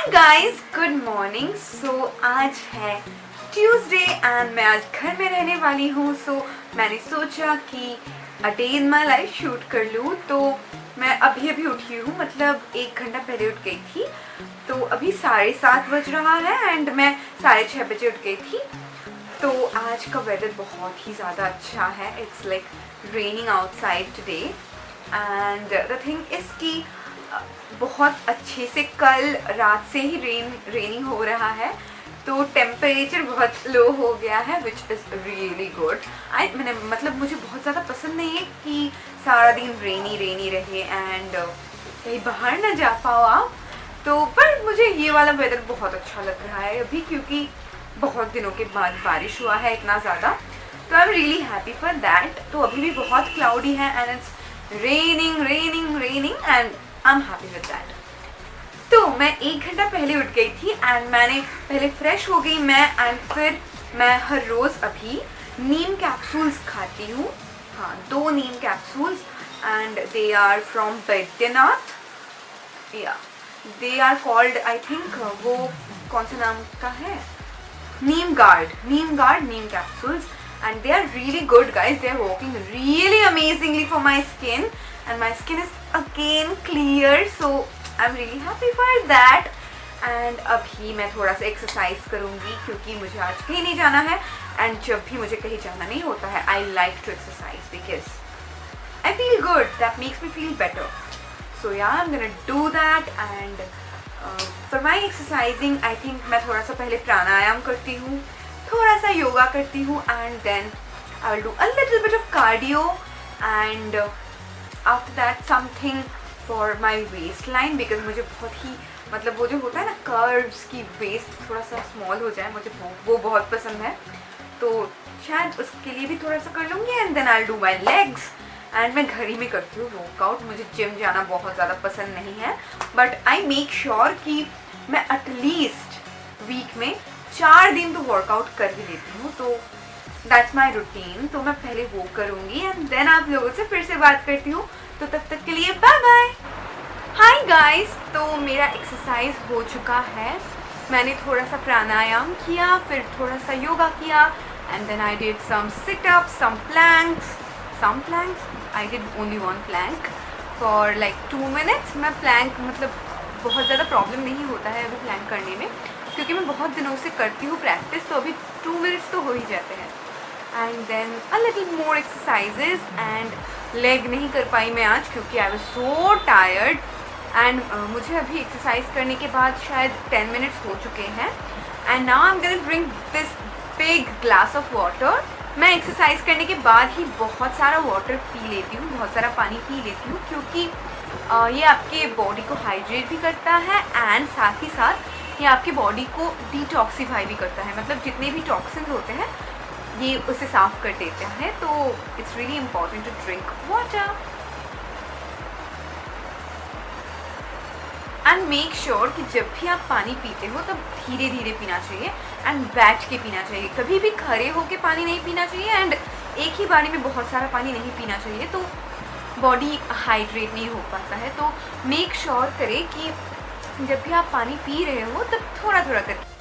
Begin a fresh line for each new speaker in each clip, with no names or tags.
हाय guys, good morning. So आज है Tuesday and मैं आज घर में रहने वाली हूँ। सो मैंने सोचा कि a day in my life shoot कर लूँ। तो मैं अभी अभी उठी हूँ, मतलब 1 घंटा पहले उठ गई थी। तो अभी 7:30 बज रहा है एंड मैं 6:30 बजे उठ गई थी। तो आज का वेदर बहुत ही ज़्यादा अच्छा है। It's like raining outside today and the thing is कि बहुत अच्छे से कल रात से ही रेनिंग हो रहा है। तो टेम्परेचर बहुत लो हो गया है विच इज़ रियली गुड। मैंने मतलब मुझे बहुत ज़्यादा पसंद नहीं है कि सारा दिन रेनी रहे एंड कहीं बाहर ना जा पाओ आप। तो पर मुझे ये वाला वेदर बहुत अच्छा लग रहा है अभी, क्योंकि बहुत दिनों के बाद बारिश हुआ है इतना ज़्यादा। तो आई am really happy for that. तो अभी भी बहुत क्लाउडी है and it's raining and I am happy with that. तो मैं 1 घंटा पहले उठ गई थी एंड मैंने पहले फ्रेश हो गई मैं एंड फिर मैं हर रोज़ अभी नीम कैप्सूल्स खाती हूँ। हाँ, 2 neem capsules and they are from Baidyanath. या they are called, I think वो कौन सा नाम का है, neem guard neem capsules and they are really good guys. They are working really amazingly for my skin and my skin is again clear, so I'm really happy for that. And अभी मैं थोड़ा सा एक्सरसाइज करूँगी क्योंकि मुझे आज कहीं नहीं जाना है एंड जब भी मुझे कहीं जाना नहीं होता है I like to exercise because I feel good, that makes me feel better. So yeah, I'm gonna do that and for my exercising I think मैं थोड़ा सा पहले प्राणायाम करती हूँ, थोड़ा सा योगा करती हूँ and then I will do a little bit of cardio and after that something for my waist line, because मुझे बहुत ही मतलब वो जो होता है ना कर्व्स की वेस्ट थोड़ा सा स्मॉल हो जाए, मुझे वो बहुत पसंद है। तो शायद उसके लिए भी थोड़ा सा कर लूँगी and then I will do my legs and मैं घर ही में करती हूँ वर्कआउट। मुझे जिम जाना बहुत ज़्यादा पसंद नहीं है बट आई मेक श्योर कि मैं एटलीस्ट वीक में 4 दिन तो वर्कआउट कर ही लेती हूँ। तो दैट्स माई रूटीन। तो मैं पहले वो करूँगी एंड देन आप लोगों से फिर से बात करती हूँ। तो तब तक के लिए बाय बाय। हाय गाइस, तो मेरा एक्सरसाइज हो चुका है। मैंने थोड़ा सा प्राणायाम किया, फिर थोड़ा सा योगा किया and then I did some sit-ups, some planks. I did only 1 plank for like 2 minutes. मैं प्लैंक मतलब बहुत ज़्यादा प्रॉब्लम नहीं होता है अभी प्लैंक करने में, क्योंकि मैं बहुत दिनों से करती हूँ प्रैक्टिस। तो अभी 2 मिनट्स तो हो ही जाते हैं and then a little more exercises and leg नहीं कर पाई मैं आज क्योंकि I was so tired and मुझे अभी एक्सरसाइज करने के बाद शायद 10 मिनट्स हो चुके हैं and now I am going to drink this big glass of water. मैं एक्सरसाइज करने के बाद ही बहुत सारा वाटर पी लेती हूँ, बहुत सारा पानी पी लेती हूँ, क्योंकि ये आपके बॉडी को हाइड्रेट भी करता है एंड साथ ही साथ ये आपकी बॉडी को डिटॉक्सीफाई भी करता है। मतलब जितने भी टॉक्सिन्स होते हैं ये उसे साफ कर देते हैं। तो it's really important to drink water and make sure कि जब भी आप पानी पीते हो तब धीरे धीरे पीना चाहिए एंड बैठ के पीना चाहिए। कभी भी खड़े होके पानी नहीं पीना चाहिए एंड एक ही बारी में बहुत सारा पानी नहीं पीना चाहिए, तो बॉडी हाइड्रेट नहीं हो पाता है। तो मेक श्योर करें कि जब भी आप पानी पी रहे हो तब थोड़ा थोड़ा करके।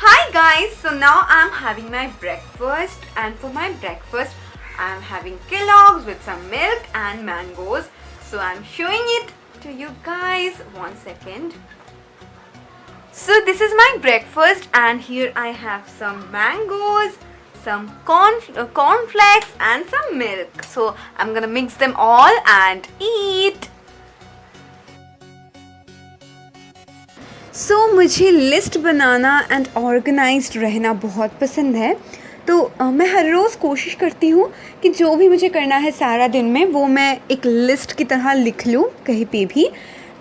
Hi guys, so now I'm having my breakfast and for my breakfast I'm having Kellogg's with some milk and mangoes. So I'm showing it to you guys. 1 second. So this is my breakfast and here I have some mangoes, some cornflakes and some milk. So I'm gonna mix them all and eat. सो मुझे list banana and organised रहना बहुत पसंद है। तो मैं हर रोज़ कोशिश करती हूँ कि जो भी मुझे करना है सारा दिन में वो मैं एक लिस्ट की तरह लिख लूँ कहीं पे भी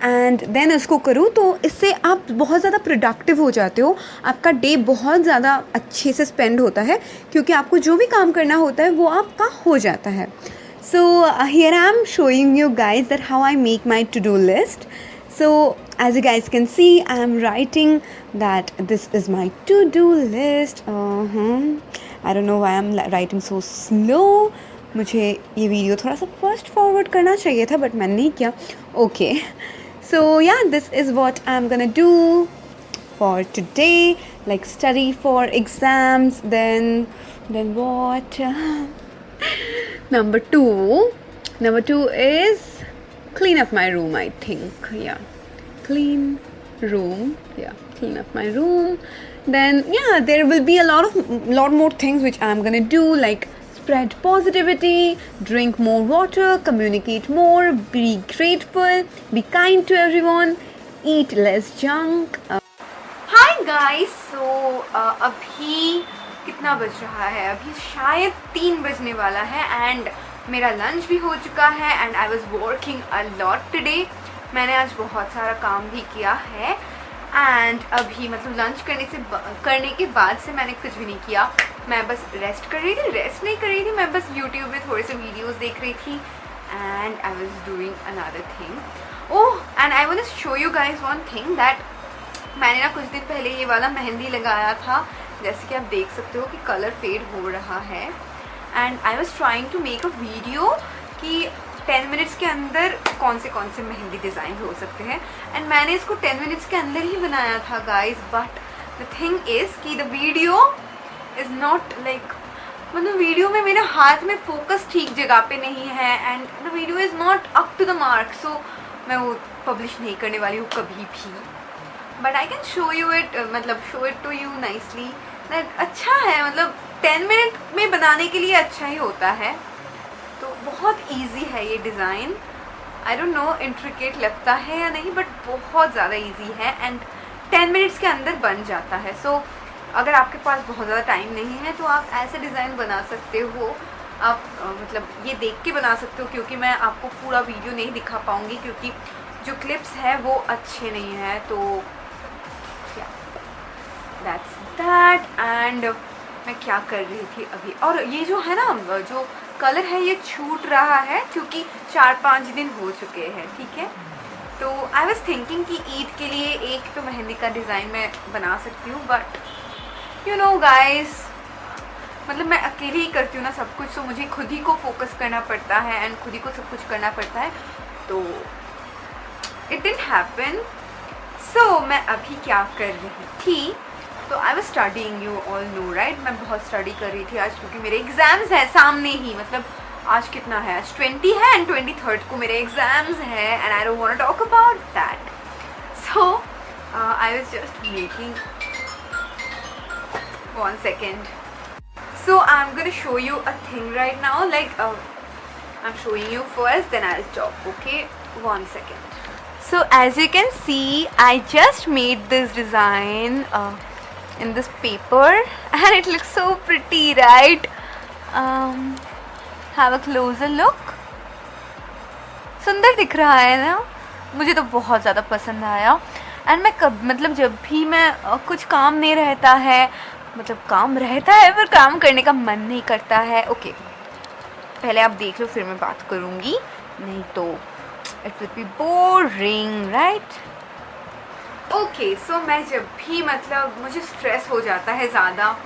एंड देन उसको करूँ। तो इससे आप बहुत ज़्यादा प्रोडक्टिव हो जाते हो, आपका डे बहुत ज़्यादा अच्छे से स्पेंड होता है क्योंकि आपको जो भी काम करना होता है वो आपका हो जाता है। So here I am showing you guys that how I make my to do list. So as you guys can see, I am writing that this is my to-do list. I don't know why I'm writing so slow. मुझे ये video थोड़ा सा fast forward करना चाहिए था but मैंने नहीं किया. Okay. So yeah, this is what I'm gonna do for today, like study for exams. Then what? Number two is clean up my room, I think. Yeah, clean room. Yeah, clean up my room. Then yeah, there will be a lot more things which I'm gonna do, like spread positivity, drink more water, communicate more, be grateful, be kind to everyone, eat less junk. Hi guys, so अभी कितना बज रहा है? अभी शायद 3 बजने वाला है एंड मेरा लंच भी हो चुका है and I was working a lot today. मैंने आज बहुत सारा काम भी किया है एंड अभी मतलब लंच करने के बाद से मैंने कुछ भी नहीं किया. मैं बस रेस्ट नहीं कर रही थी, मैं बस यूट्यूब में थोड़े से वीडियोस देख रही थी and I was doing another thing. Oh, and I want to show you guys one thing that मैंने ना कुछ दिन पहले ये वाला मेहंदी लगाया था. जैसे कि आप देख सकते हो कि कलर फेड हो रहा है and I was trying to make a video कि 10 मिनट्स के अंदर कौन से मेहंदी डिज़ाइन हो सकते हैं एंड मैंने इसको 10 मिनट्स के अंदर ही बनाया था guys. But the thing is कि the video is not like, मतलब वीडियो में मेरे हाथ में फोकस ठीक जगह पे नहीं है and the video is not up to the mark. So मैं वो पब्लिश नहीं करने वाली हूँ कभी भी. But I can show you it, मतलब show it to you nicely. अच्छा है, मतलब 10 मिनट में बनाने के लिए अच्छा ही होता है. तो बहुत इजी है ये design. I don't no intricate लगता है या नहीं, बट बहुत ज़्यादा इजी है एंड 10 मिनट्स के अंदर बन जाता है. सो अगर आपके पास बहुत ज़्यादा टाइम नहीं है तो आप ऐसे डिज़ाइन बना सकते हो. आप मतलब ये देख के बना सकते हो, क्योंकि मैं आपको पूरा वीडियो नहीं दिखा पाऊँगी क्योंकि जो क्लिप्स है वो अच्छे नहीं हैं. तो दैट्स दैट. एंड मैं क्या कर रही थी अभी, और ये जो है ना, जो कलर है ये छूट रहा है क्योंकि 4-5 दिन हो चुके हैं, ठीक है. तो आई वॉज थिंकिंग कि ईद के लिए एक तो मेहंदी का डिज़ाइन मैं बना सकती हूँ, बट यू नो गाइज, मतलब मैं अकेले ही करती हूँ ना सब कुछ, तो मुझे खुद ही को फोकस करना पड़ता है एंड खुद ही को सब कुछ करना पड़ता है. तो इट डिडंट हैपन. सो मैं अभी क्या कर रही थी, तो I was studying, you all know right. मैं बहुत स्टडी कर रही थी आज क्योंकि मेरे एग्ज़ाम्स हैं सामने ही. मतलब आज कितना है, आज 20 है एंड 23rd को मेरे एग्ज़ाम्स हैं and I don't want to talk about that. So I was just making 1 second. So I'm gonna show you a thing right now, like I'm showing you first, then I'll talk, okay? 1 second. So as you can see, I just made this design in this paper and it looks so pretty, right? Have a closer look. सुंदर दिख रहा है ना, मुझे तो बहुत ज़्यादा पसंद आया. एंड मैं मतलब जब भी मैं कुछ काम नहीं रहता है, मतलब काम रहता है पर काम करने का मन नहीं करता है. ओके, पहले आप देख लो फिर मैं बात करूँगी, नहीं तो it will be boring, right? Okay, so मैं जब भी मतलब मुझे स्ट्रेस हो जाता है ज़्यादा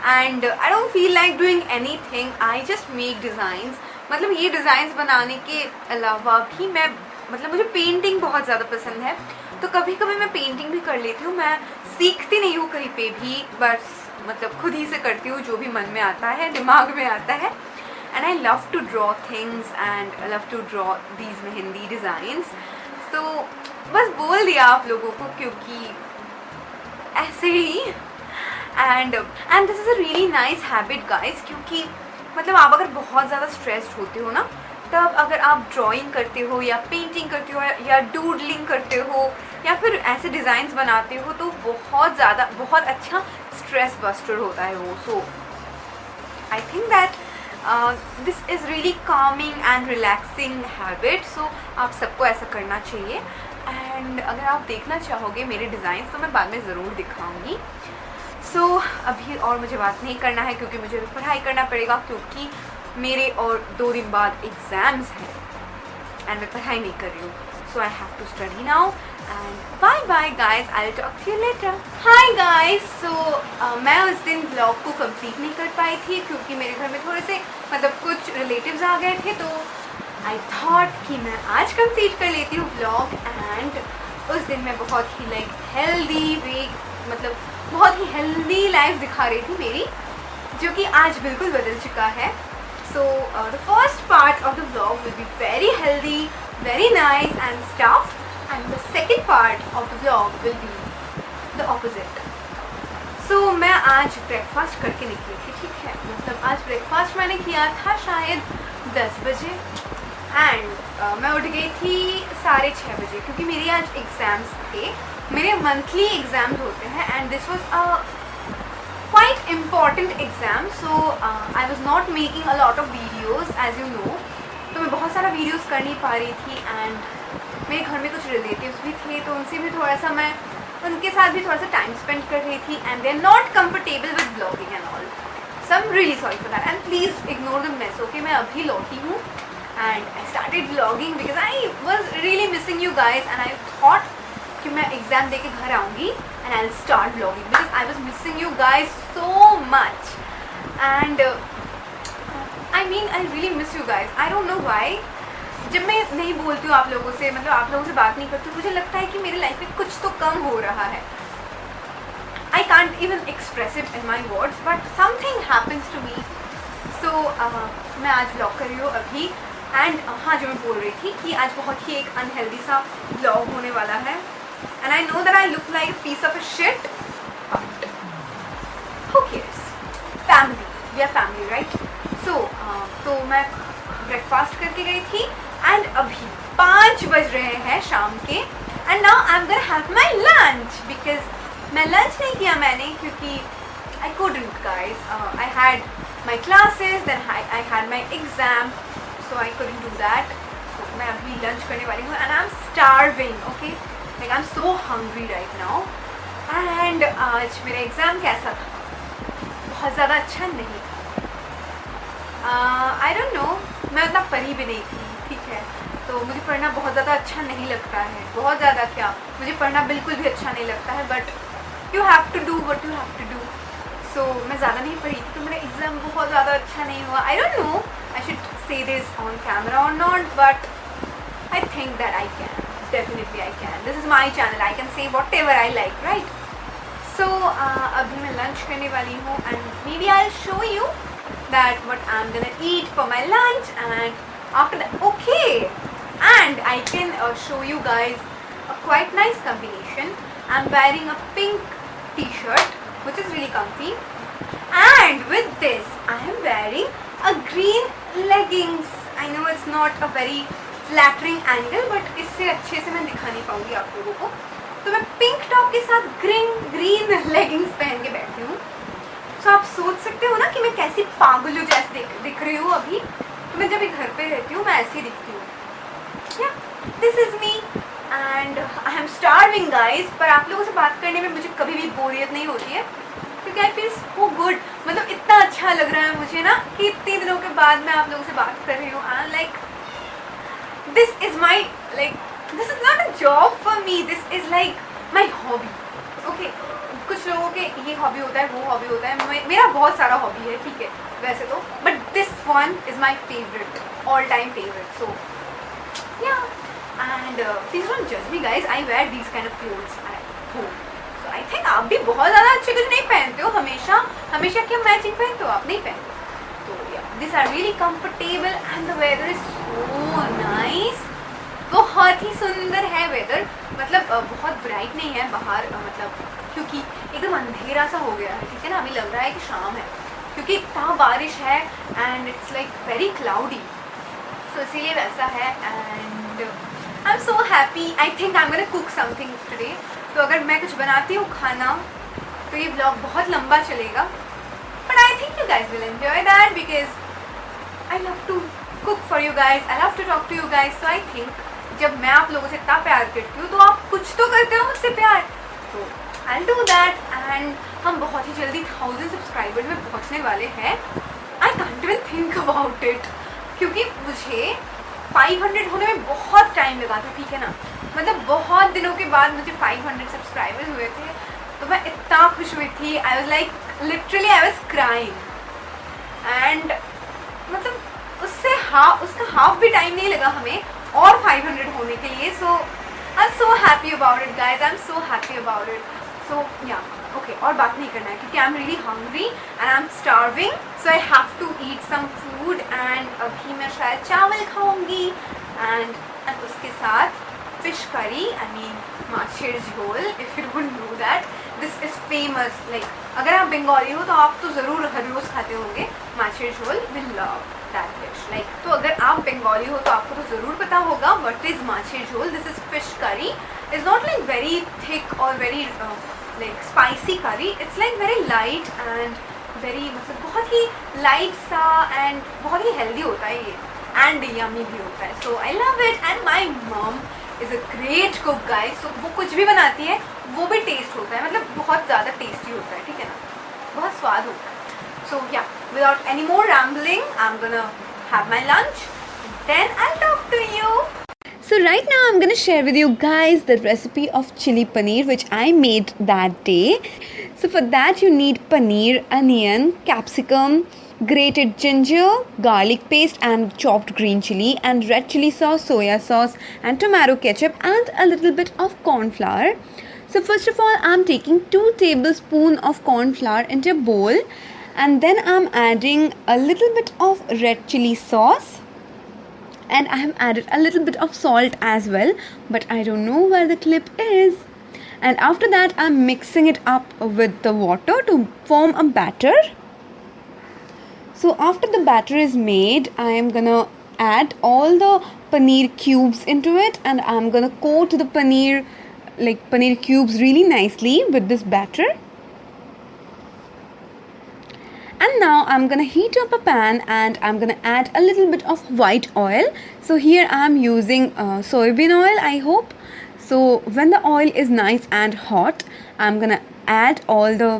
and I don't feel like doing any thing, I just make designs. मतलब ये डिज़ाइंस बनाने के अलावा भी मैं, मतलब मुझे पेंटिंग बहुत ज़्यादा पसंद है, तो कभी कभी मैं पेंटिंग भी कर लेती हूँ. मैं सीखती नहीं हूँ कहीं पे भी, बस मतलब खुद ही से करती हूँ जो भी मन में आता है, दिमाग में आता है. And I love to draw things and I love to draw these mehndi designs. तो बस बोल दिया आप लोगों को क्योंकि ऐसे ही. And this is a really nice habit guys, क्योंकि मतलब आप अगर बहुत ज़्यादा स्ट्रेस्ड होते हो ना, तब अगर आप ड्राइंग करते हो या पेंटिंग करते हो या डूडलिंग करते हो या फिर ऐसे डिज़ाइंस बनाते हो, तो बहुत अच्छा स्ट्रेस बस्टर होता है वो. So I think that this is really calming and relaxing habit. So आप सबको ऐसा करना चाहिए. एंड अगर आप देखना चाहोगे मेरे डिज़ाइंस तो मैं बाद में ज़रूर दिखाऊंगी. सो अभी और मुझे बात नहीं करना है क्योंकि मुझे पढ़ाई करना पड़ेगा, क्योंकि मेरे और 2 दिन बाद एग्ज़ाम्स हैं एंड मैं पढ़ाई नहीं कर रही हूँ. So I have to study now and bye bye guys, I will talk to you later. Hi guys, so मैं उस दिन ब्लॉग को कंप्लीट नहीं कर पाई थी क्योंकि मेरे घर में थोड़े से मतलब कुछ रिलेटिव्स आ गए थे, तो आई थॉट कि मैं आज कंप्लीट कर लेती हूँ व्लॉग। एंड उस दिन मैं बहुत ही लाइक हेल्दी वे, मतलब बहुत ही हेल्दी लाइफ दिखा रही थी मेरी, जो कि आज बिल्कुल बदल चुका है। So the first part of the vlog will be very healthy, very nice and stuff, and the second part of the vlog will be the opposite. So मैं आज ब्रेकफास्ट करके निकली थी, ठीक है, मतलब आज ब्रेकफास्ट मैंने किया था शायद 10 बजे एंड मैं उठ गई थी 6:30 बजे, क्योंकि मेरी आज एग्ज़ाम्स थे, मेरे मंथली एग्ज़ाम्स होते हैं and this was a quite important exam. So I was not making a lot of videos as you know, तो मैं बहुत सारा वीडियोज़ कर नहीं पा रही थी। एंड मेरे घर में कुछ रिलेटिव्स भी थे, तो उनसे भी थोड़ा सा मैं उनके साथ भी थोड़ा सा टाइम स्पेंड कर रही थी and they are not comfortable with vlogging and all, so I am really sorry for that and please ignore the mess. Okay, मैं अभी लौटी हूँ and I started vlogging because I was really missing you guys and I thought कि मैं exam दे के घर आऊँगी and I will start vlogging because I was missing you guys so much and I mean I really miss you guys. I don't know why, जब मैं नहीं बोलती हूँ आप लोगों से, मतलब आप लोगों से बात नहीं करती हूँ, मुझे लगता है कि मेरी लाइफ में कुछ तो कम हो रहा है। I can't even express it in my words but something happens to me. So मैं आज ब्लॉग कर रही हूँ अभी एंड हाँ, जो मैं बोल रही थी कि आज बहुत ही एक अनहेल्दी सा ब्लॉग होने वाला है and I know that I look like a piece of a shit but who cares, family, we are family right. So तो मैं ब्रेकफास्ट करके गई थी एंड अभी 5 बज रहे हैं शाम के and now I am gonna have my lunch because मैं लंच नहीं किया मैंने क्योंकि आई couldn't guys, I had my classes, then I had my exam, so I couldn't do that. So मैं अभी लंच करने वाली हूँ and I'm starving, okay, like I'm so hungry right now. and आज मेरा एग्ज़ाम कैसा था? बहुत ज़्यादा अच्छा नहीं था। आई डोंट नो, मैं उतना पढ़ी भी नहीं थी, ठीक है, तो मुझे पढ़ना बहुत ज़्यादा अच्छा नहीं लगता है, बहुत ज़्यादा क्या, मुझे पढ़ना बिल्कुल भी अच्छा नहीं लगता है, but you have to do what you have to do. So मैं ज़्यादा नहीं पढ़ी थी, तो मेरा एग्ज़ाम बहुत ज़्यादा अच्छा नहीं हुआ। I don't know I should say this on camera or not, but I think that I can, definitely I can, this is my channel, I can say whatever I like right. So अभी मैं lunch करने वाली हूँ and maybe I will show you that what I'm gonna eat for my lunch and after that, okay, and I can show you guys a quite nice combination. I'm wearing a pink t-shirt which is really comfy and with this I am wearing a green leggings. I know it's not a very flattering angle but इससे अच्छे से मैं दिखा नहीं पाऊँगी आप लोगों को, तो मैं पिंक टॉप के साथ ग्रीन लेगिंग्स पहन के बैठी हूँ। तो आप सोच सकते हो ना कि मैं कैसी पागलू जैसे दिख रही हूँ अभी, तो मैं जब भी घर पे रहती हूँ मैं ऐसी दिखती हूँ। या this is me and I am starving guys, पर आप लोगों से बात करने में मुझे कभी भी बोरियत नहीं होती है क्योंकि आई फील सो गुड, मतलब इतना अच्छा लग रहा है मुझे ना कि इतने दिनों के बाद मैं आप लोगों से बात कर रही हूँ and like this is my like this is not a job for me, this is like my hobby. Okay, कुछ लोगों के ये हॉबी होता है, वो हॉबी होता है, मेरा बहुत सारा हॉबी है, ठीक है वैसे तो, but this one is my favourite, all time favourite. So yeah and please don't जज me guys, I wear these kind of clothes at home. So I think आप भी बहुत ज़्यादा अच्छे कुछ नहीं पहनते हो, हमेशा क्या मैचिंग पहनते हो, आप नहीं पहनते, तो या this are really comfortable and the weather is so nice, बहुत ही सुंदर है वेदर, मतलब बहुत ब्राइट नहीं है बाहर, मतलब क्योंकि एकदम अंधेरा सा हो गया है, ठीक है ना, अभी लग रहा है कि शाम है क्योंकि इतना बारिश है and it's like very cloudy, so इसीलिए वैसा है and I am so happy. I think I am gonna cook something today, तो अगर मैं कुछ बनाती हूँ खाना तो ये ब्लॉग बहुत लंबा चलेगा, but I think you guys will enjoy that because I love to cook for you guys, I love to talk to you guys. So I think जब मैं आप लोगों से इतना प्यार करती हूँ तो आप कुछ तो करते हो मुझसे प्यार, तो आई डू दैट एंड हम बहुत ही जल्दी 1000 सब्सक्राइबर्स में पहुँचने वाले हैं। आई can't even think about it क्योंकि मुझे 500 होने में बहुत टाइम लगा था, ठीक है ना, मतलब बहुत दिनों के बाद मुझे 500 सब्सक्राइबर्स हुए थे, तो मैं इतना खुश हुई थी, I was like literally I was crying and मतलब उससे उसका हाफ भी टाइम नहीं लगा हमें और 500 होने के लिए. So I am so happy about it guys, I am so happy about it. So yeah okay, और बात नहीं करना है क्योंकि I am really hungry and I am starving. So I have to eat some food and अभी मैं शायद चावल खाऊंगी एंड उसके साथ फिश करी, आई मीन माछेर झोल. If you don't know that, this is famous. Like अगर आप बंगाली हो तो आप तो ज़रूर हर रोज़ खाते होंगे macher jhol. We love that dish. Like तो अगर आप बंगाली हो तो आपको तो ज़रूर पता होगा व्हाट इज़ माछेर झोल. This is fish curry. Is not like very thick और वेरी लाइक स्पाइसी करी. It's like very light and very, मतलब बहुत ही लाइट सा एंड बहुत ही हेल्दी होता है ये एंड यमी भी होता है. So I love it and my mum is a great cook guys. तो वो कुछ भी बनाती है वो भी टेस्ट होता है, मतलब बहुत ज़्यादा टेस्टी होता है, ठीक है ना, बहुत स्वाद होता है. सो या, without any more rambling, I'm gonna have my lunch, then I'll talk to you. So right now I'm gonna share with you guys the recipe of chili paneer which I made that day. So for that you need paneer, onion, capsicum, grated ginger, garlic paste and chopped green chili and red chili sauce, soya sauce and tomato ketchup and a little bit of corn flour. So first of all I'm taking 2 tablespoons of corn flour into a bowl and then I'm adding a little bit of red chili sauce and I have added a little bit of salt as well, but I don't know where the clip is. And after that I'm mixing it up with the water to form a batter. So after the batter is made, I am gonna add all the paneer cubes into it and I'm gonna coat the paneer cubes really nicely with this batter. And now I'm gonna heat up a pan and I'm gonna add a little bit of white oil. So here I'm using soybean oil, I hope. So when the oil is nice and hot, I'm gonna add all the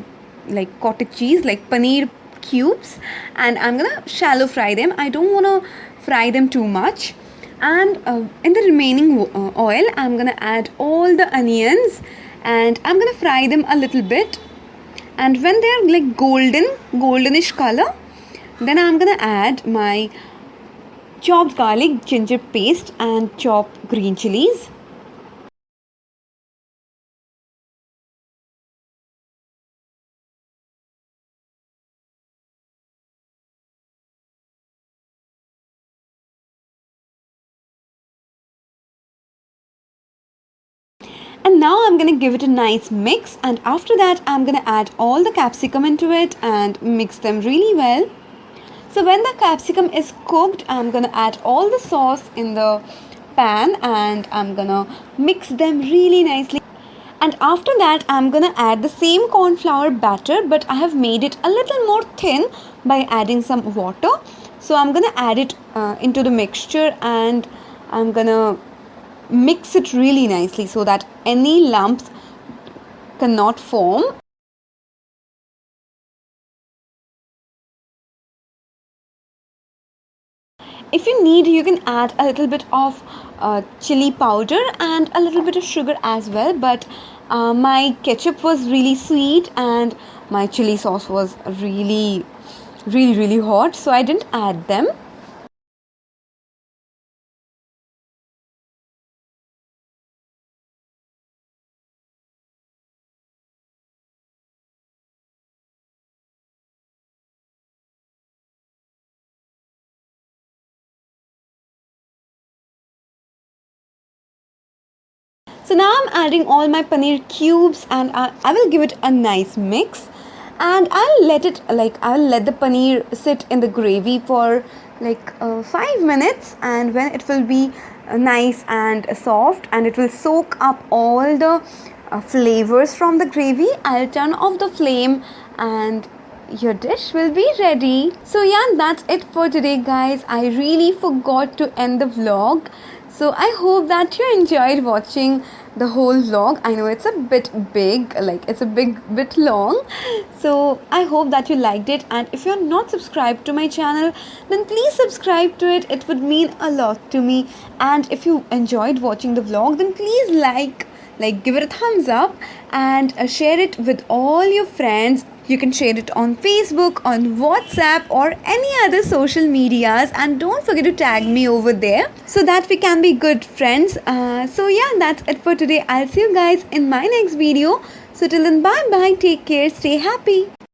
cottage cheese, paneer cubes, and I'm gonna shallow fry them. I don't wanna fry them too much. And in the remaining oil, I'm gonna add all the onions and I'm gonna fry them a little bit. And when they are goldenish color, then I'm gonna add my chopped garlic, ginger paste and chopped green chilies. And now I'm going to give it a nice mix, and after that I'm going to add all the capsicum into it and mix them really well. So when the capsicum is cooked, I'm going to add all the sauce in the pan and I'm going to mix them really nicely. And after that I'm going to add the same corn flour batter, but I have made it a little more thin by adding some water. So I'm going to add it into the mixture and I'm going to mix it really nicely so that any lumps cannot form. If you need, you can add a little bit of chili powder and a little bit of sugar as well, but my ketchup was really sweet and my chili sauce was really hot, so I didn't add them. So now I'm adding all my paneer cubes and I will give it a nice mix, and I'll let the paneer sit in the gravy for 5 minutes, and when it will be nice and soft and it will soak up all the flavors from the gravy, I'll turn off the flame and your dish will be ready. So yeah, that's it for today guys. I really forgot to end the vlog. So I hope that you enjoyed watching the whole vlog. I know it's a bit big, it's a bit long. So I hope that you liked it, and if you're not subscribed to my channel, then please subscribe to it. It would mean a lot to me. And if you enjoyed watching the vlog, then please give it a thumbs up and share it with all your friends You can share it on Facebook, on WhatsApp, or any other social medias, and don't forget to tag me over there so that we can be good friends. So yeah, that's it for today. I'll see you guys in my next video. So till then, bye bye, take care, stay happy.